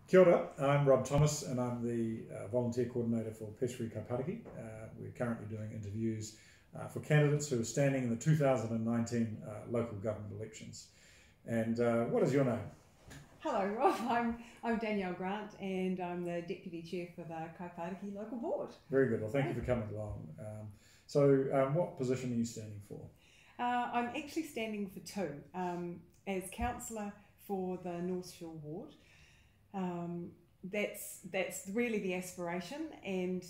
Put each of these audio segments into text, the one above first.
Kia ora, I'm Rob Thomas and I'm the volunteer coordinator for Pest Free Kaipatiki. We're currently doing interviews for candidates who are standing in the 2019 local government elections. And what is your name? Hello Rob, I'm Danielle Grant and I'm the Deputy Chair for the Kaipatiki Local Board. Very good, well thank you for coming along. What position are you standing for? I'm actually standing for two, as councillor for the North Shore Ward. That's really the aspiration, and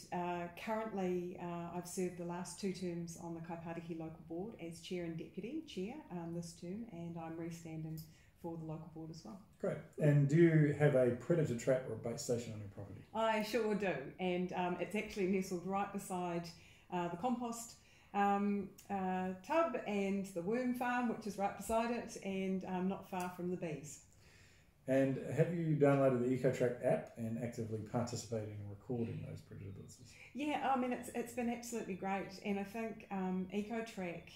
currently I've served the last two terms on the Kaipatiki Local Board as Chair and Deputy Chair this term, and I'm re-standing for the local board as well. Great. And do you have a predator trap or a bait station on your property? I sure do, and it's actually nestled right beside the compost tub and the worm farm, which is right beside it, and not far from the bees. And have you downloaded the EcoTrack app and actively participating in recording those predator blitzes? Yeah, I mean it's been absolutely great, and I think EcoTrack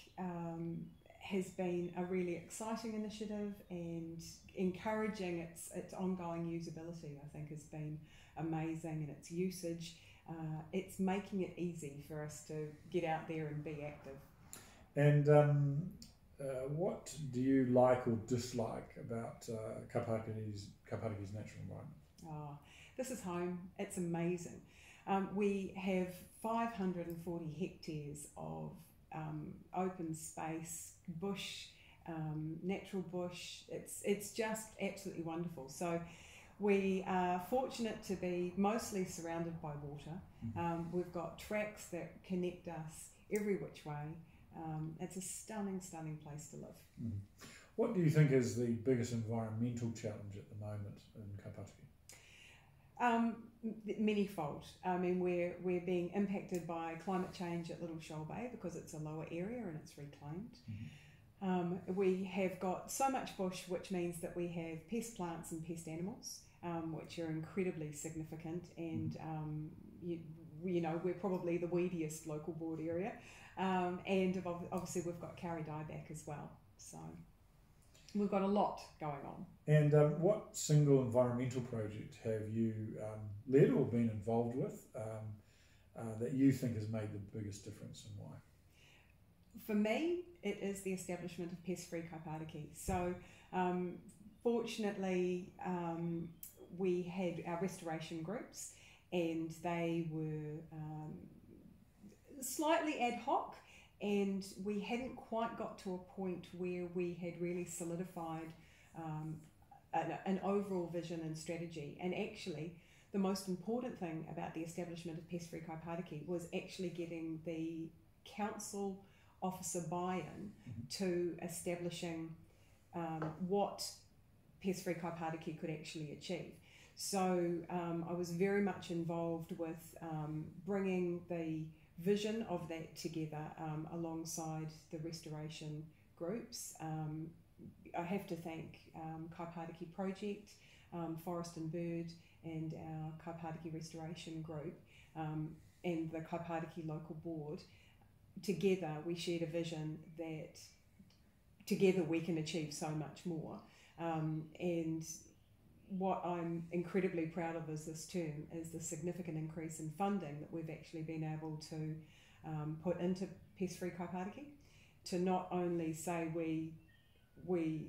has been a really exciting initiative, and encouraging its ongoing usability I think has been amazing, and its usage. It's making it easy for us to get out there and be active. And what do you like or dislike about Kaipatiki's natural environment? Oh, this is home. It's amazing. We have 540 hectares of open space, bush, natural bush. It's just absolutely wonderful. So we are fortunate to be mostly surrounded by water. We've got tracks that connect us every which way. It's a stunning place to live. What do you think is the biggest environmental challenge at the moment in Kaipatiki? Manyfold. I mean, we're being impacted by climate change at Little Shoal Bay because it's a lower area and it's reclaimed. We have got so much bush, which means that we have pest plants and pest animals, which are incredibly significant, and you know, we're probably the weediest local board area. And obviously we've got Kauri dieback as well, so we've got a lot going on. And what single environmental project have you led or been involved with that you think has made the biggest difference, and why? For me, it is the establishment of Pest Free Kaipatiki. So fortunately we had our restoration groups, and they were slightly ad hoc, and we hadn't quite got to a point where we had really solidified an overall vision and strategy. And actually the most important thing about the establishment of Pest Free Kaipatiki was actually getting the council officer buy-in to establishing what Pest Free Kaipatiki could actually achieve. So I was very much involved with bringing the vision of that together alongside the restoration groups. I have to thank Kaipatiki Project, Forest and Bird, and our Kaipatiki Restoration Group, and the Kaipatiki Local Board. Together we shared a vision that together we can achieve so much more. And what I'm incredibly proud of is this term is the significant increase in funding that we've actually been able to put into Pest Free Kaipatiki, to not only say we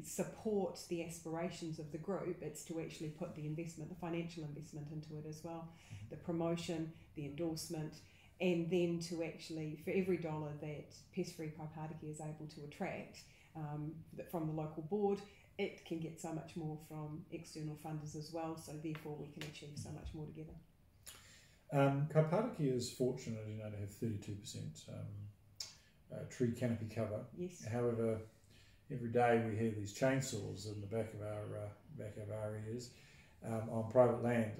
support the aspirations of the group, it's to actually put the investment, the financial investment into it as well, the promotion, the endorsement, and then to actually, for every dollar that Pest Free Kaipatiki is able to attract from the local board, it can get so much more from external funders as well, so therefore we can achieve so much more together. Kaipatiki is fortunate, you know, to have 32% tree canopy cover. Yes. However, every day we hear these chainsaws in the back of our ears on private land.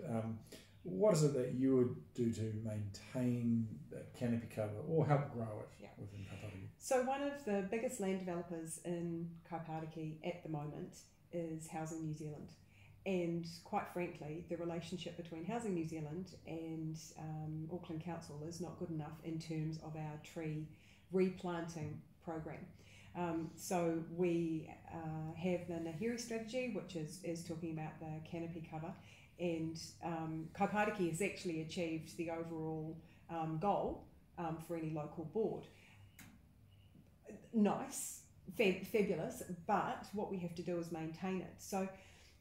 What is it that you would do to maintain that canopy cover or help grow it within Kaipatiki? So one of the biggest land developers in Kaipatiki at the moment is Housing New Zealand. And quite frankly, the relationship between Housing New Zealand and Auckland Council is not good enough in terms of our tree replanting program. So we have the Nahiri strategy, which is talking about the canopy cover, and Kaipatiki has actually achieved the overall goal for any local board. Nice, fabulous, but what we have to do is maintain it. So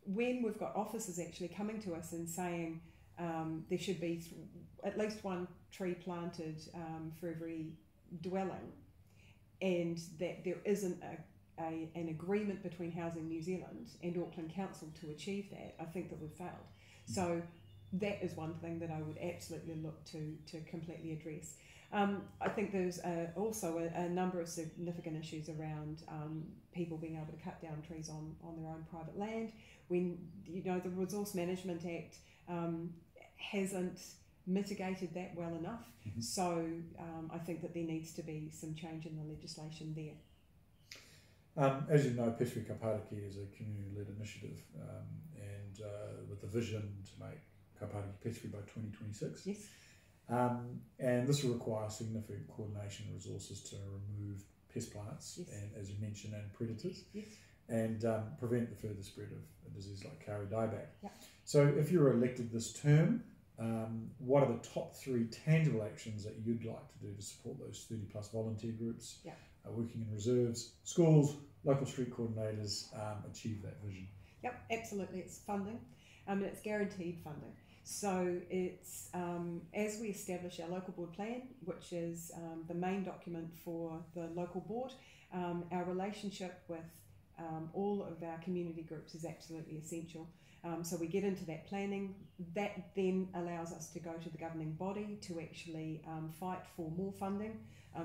when we've got officers actually coming to us and saying there should be at least one tree planted for every dwelling, and that there isn't an agreement between Housing New Zealand and Auckland Council to achieve that, I think that we've failed. So that is one thing that I would absolutely look to completely address. I think there's also a number of significant issues around people being able to cut down trees on their own private land. When, you know, the Resource Management Act hasn't mitigated that well enough. So I think that there needs to be some change in the legislation there. As you know, Pest Kaipatiki is a community-led initiative, and with the vision to make Kaipatiki pest-free by 2026. Yes. And this will require significant coordination and resources to remove pest plants, yes. and, as you mentioned, and predators, yes. and prevent the further spread of a disease like Kauri dieback. Yep. So if you're elected this term, what are the top 3 tangible actions that you'd like to do to support those 30 plus volunteer groups working in reserves, schools, local street coordinators achieve that vision? Yep, absolutely. It's funding, and it's guaranteed funding. So it's as we establish our local board plan, which is the main document for the local board, our relationship with all of our community groups is absolutely essential. So we get into that planning. That then allows us to go to the governing body to actually fight for more funding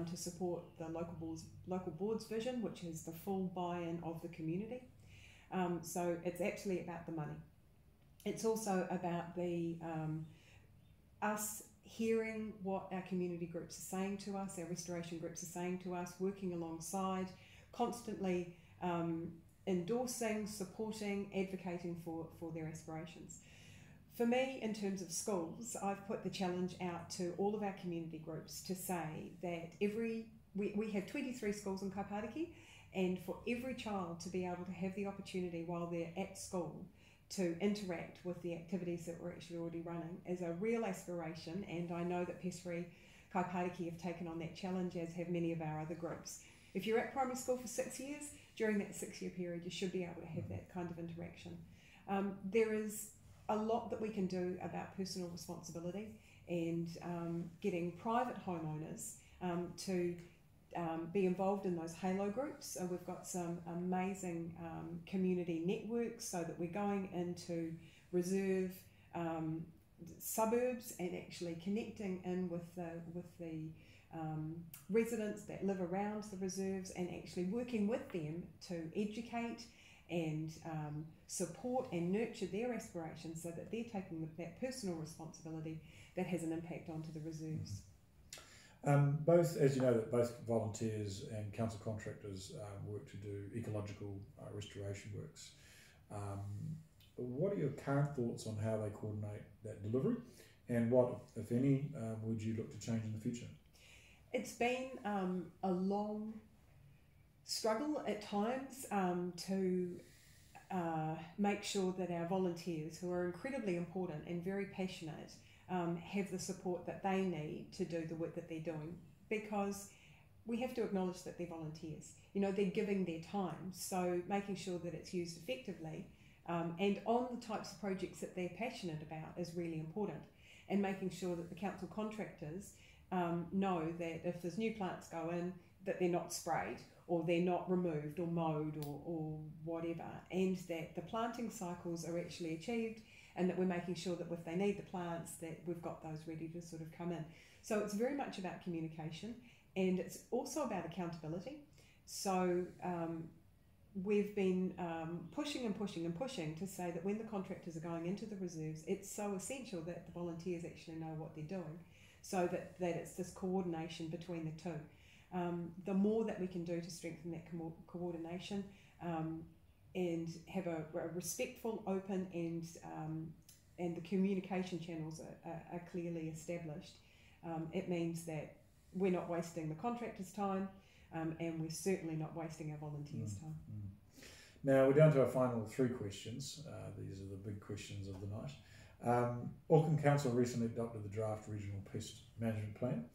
to support the local board's vision, which is the full buy-in of the community. So it's absolutely about the money. It's also about the us hearing what our community groups are saying to us, our restoration groups are saying to us, working alongside, constantly endorsing, supporting, advocating for their aspirations. For me, in terms of schools, I've put the challenge out to all of our community groups to say that we have 23 schools in Kaipatiki, and for every child to be able to have the opportunity while they're at school to interact with the activities that we're actually already running is a real aspiration, and I know that Pest Free Kaipatiki have taken on that challenge, as have many of our other groups. If you're at primary school for 6 years, during that 6-year period you should be able to have that kind of interaction. There is a lot that we can do about personal responsibility and getting private homeowners to be involved in those halo groups. We've got some amazing community networks, so that we're going into reserve suburbs and actually connecting in with the residents that live around the reserves, and actually working with them to educate and support and nurture their aspirations, so that they're taking that personal responsibility that has an impact onto the reserves. Both, as you know, that both volunteers and council contractors work to do ecological restoration works. What are your current thoughts on how they coordinate that delivery, and what, if any, would you look to change in the future? It's been a long struggle at times to make sure that our volunteers, who are incredibly important and very passionate, have the support that they need to do the work that they're doing, because we have to acknowledge that they're volunteers. You know, they're giving their time, so making sure that it's used effectively and on the types of projects that they're passionate about is really important, and making sure that the council contractors know that if there's new plants go in, that they're not sprayed or they're not removed or mowed or whatever, and that the planting cycles are actually achieved, and that we're making sure that if they need the plants, that we've got those ready to sort of come in. So it's very much about communication, and it's also about accountability. So we've been pushing to say that when the contractors are going into the reserves, it's so essential that the volunteers actually know what they're doing, so that it's this coordination between the two. The more that we can do to strengthen that coordination and have a respectful, open, and the communication channels are clearly established, it means that we're not wasting the contractors' time, and we're certainly not wasting our volunteers' time. Now we're down to our final 3 questions. These are the big questions of the night. Auckland Council recently adopted the draft Regional Pest Management Plan.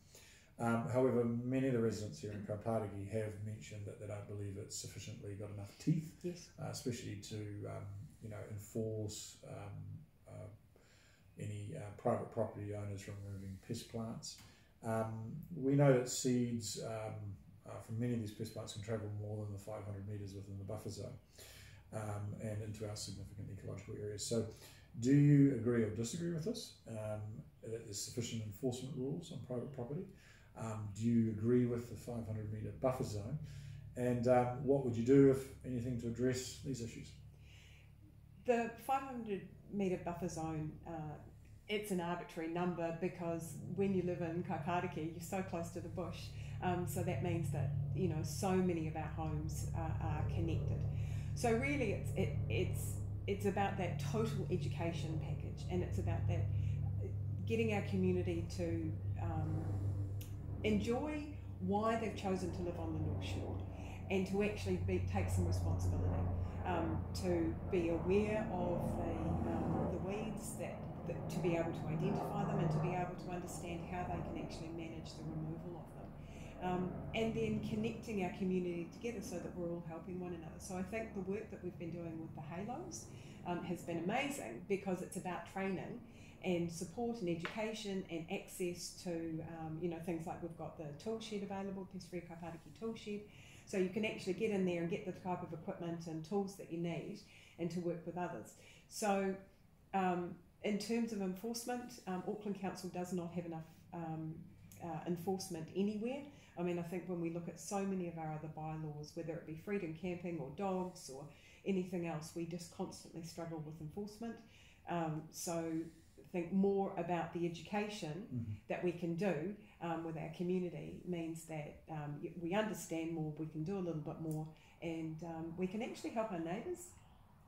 However, many of the residents here in Kaipatiki have mentioned that they don't believe it's sufficiently got enough teeth, Yes. Especially to enforce any private property owners from removing pest plants. We know that seeds from many of these pest plants can travel more than the 500 metres within the buffer zone and into our significant ecological areas. So do you agree or disagree with this, that there's sufficient enforcement rules on private property? Do you agree with the 500 metre buffer zone? And what would you do, if anything, to address these issues? The 500 metre buffer zone, it's an arbitrary number because when you live in Kaipatiki, you're so close to the bush. So that means that so many of our homes are connected. So really, it's about that total education package, and it's about that getting our community to enjoy why they've chosen to live on the North Shore, and to actually take some responsibility, to be aware of the weeds, that to be able to identify them, and to be able to understand how they can actually manage the removal of them. And then connecting our community together so that we're all helping one another. So I think the work that we've been doing with the halos has been amazing, because it's about training and support and education and access to things like we've got the tool shed available, Pest Free Kaipatiki tool shed, so you can actually get in there and get the type of equipment and tools that you need, and to work with others. So in terms of enforcement, Auckland Council does not have enough enforcement anywhere. I mean, I think when we look at so many of our other bylaws, whether it be freedom camping or dogs or anything else, we just constantly struggle with enforcement. So think more about the education that we can do with our community means that we understand more, we can do a little bit more, and we can actually help our neighbours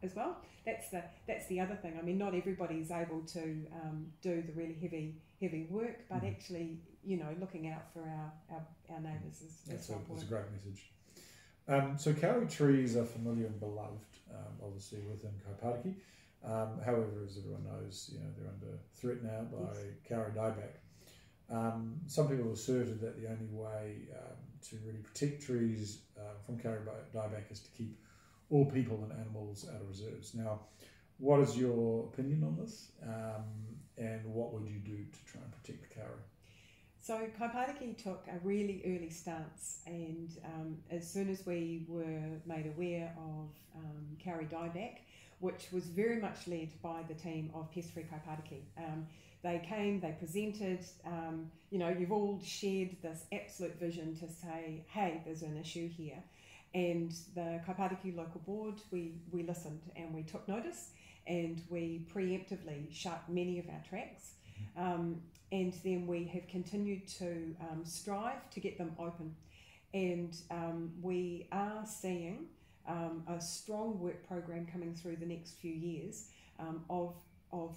as well. That's the other thing. I mean, not everybody is able to do the really heavy work, but actually, looking out for our neighbours is so important. That's a great message. So kauri trees are familiar and beloved, obviously, within Kaipatiki. However, as everyone knows, they're under threat now by kauri dieback. Some people have asserted that the only way to really protect trees from kauri dieback is to keep all people and animals out of reserves. Now, what is your opinion on this, and what would you do to try and protect the kauri? So Kaipatiki took a really early stance, and as soon as we were made aware of kauri dieback, which was very much led by the team of Pest Free Kaipatiki. They came, they presented, you've all shared this absolute vision to say, hey, there's an issue here. And the Kaipatiki local board, we listened and we took notice, and we preemptively shut many of our tracks. And then we have continued to strive to get them open. And we are seeing a strong work program coming through the next few years of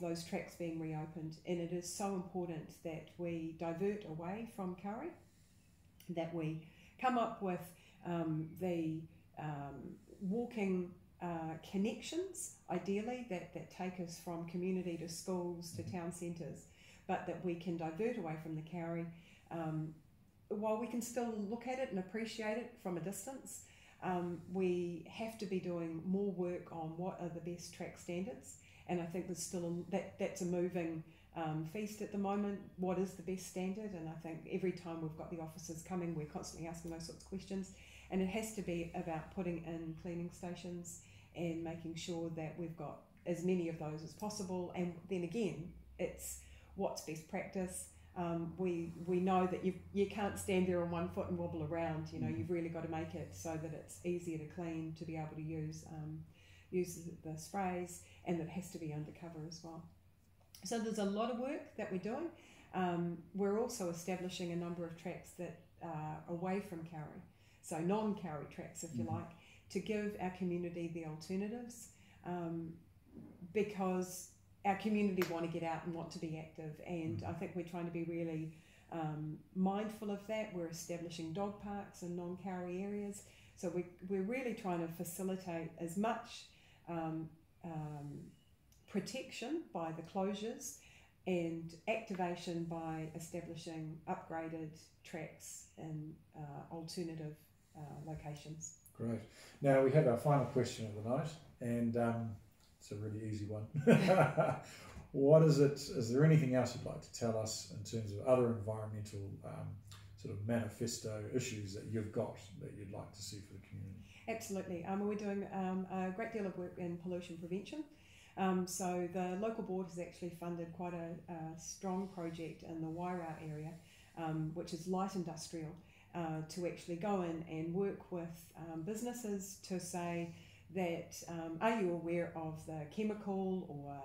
those tracks being reopened, and it is so important that we divert away from kauri, that we come up with the walking connections, ideally, that take us from community to schools to town centres, but that we can divert away from the kauri while we can still look at it and appreciate it from a distance. We have to be doing more work on what are the best track standards, and I think there's still that's a moving feast at the moment. What is the best standard? And I think every time we've got the officers coming, we're constantly asking those sorts of questions, and it has to be about putting in cleaning stations and making sure that we've got as many of those as possible. And then again, it's what's best practice. We know that you can't stand there on one foot and wobble around. You've really got to make it so that it's easier to clean, to be able to use the sprays, and that it has to be undercover as well. So there's a lot of work that we're doing. We're also establishing a number of tracks that are away from kauri, so non-kauri tracks, if you like, to give our community the alternatives, because our community want to get out and want to be active, and I think we're trying to be really mindful of that. We're establishing dog parks in non-Kauri areas. So we're really trying to facilitate as much protection by the closures and activation by establishing upgraded tracks in alternative locations. Great. Now we have our final question of the night, and it's a really easy one. What is it? Is there anything else you'd like to tell us in terms of other environmental sort of manifesto issues that you've got that you'd like to see for the community? Absolutely. We're doing a great deal of work in pollution prevention. So the local board has actually funded quite a strong project in the Wairau area, which is light industrial, to actually go in and work with businesses to say that are you aware of the chemical or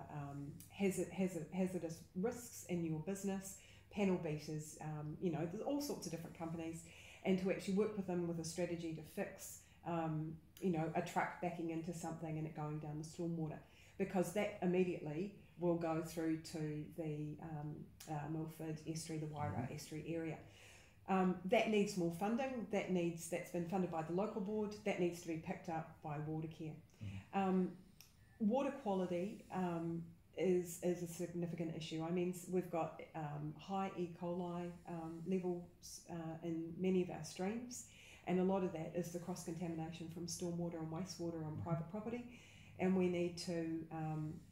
hazardous risks in your business, panel beaters, there's all sorts of different companies, and to actually work with them with a strategy to fix a truck backing into something and it going down the stormwater, because that immediately will go through to the Milford estuary, the Wairau estuary area. That needs more funding. That's been funded by the local board. That needs to be picked up by Watercare. Water quality is a significant issue. I mean, we've got high E. coli levels in many of our streams, and a lot of that is the cross-contamination from stormwater and wastewater on private property, and we need to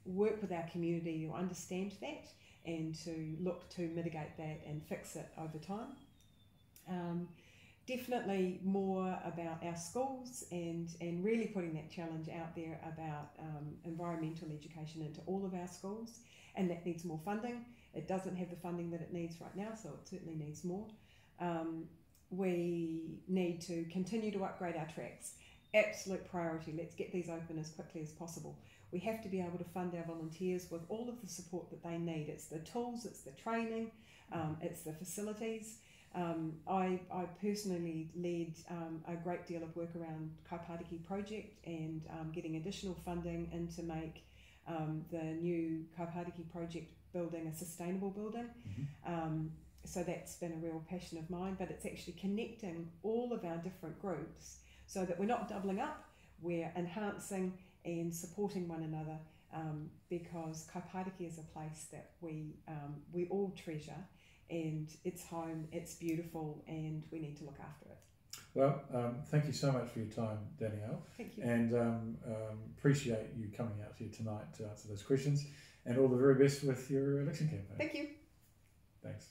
work with our community to understand that and to look to mitigate that and fix it over time. Definitely more about our schools and really putting that challenge out there about environmental education into all of our schools, and that needs more funding. It doesn't have the funding that it needs right now, so it certainly needs more. We need to continue to upgrade our tracks. Absolute priority. Let's get these open as quickly as possible. We have to be able to fund our volunteers with all of the support that they need. It's the tools, it's the training, it's the facilities. I personally led a great deal of work around Kaipatiki project and getting additional funding in to make the new Kaipatiki project building a sustainable building. So that's been a real passion of mine, but it's actually connecting all of our different groups so that we're not doubling up, we're enhancing and supporting one another, because Kaipatiki is a place that we all treasure, and it's home, it's beautiful, and we need to look after it. Well, thank you so much for your time, Danielle. Thank you. And appreciate you coming out here tonight to answer those questions, and all the very best with your election campaign. Thank you. Thanks.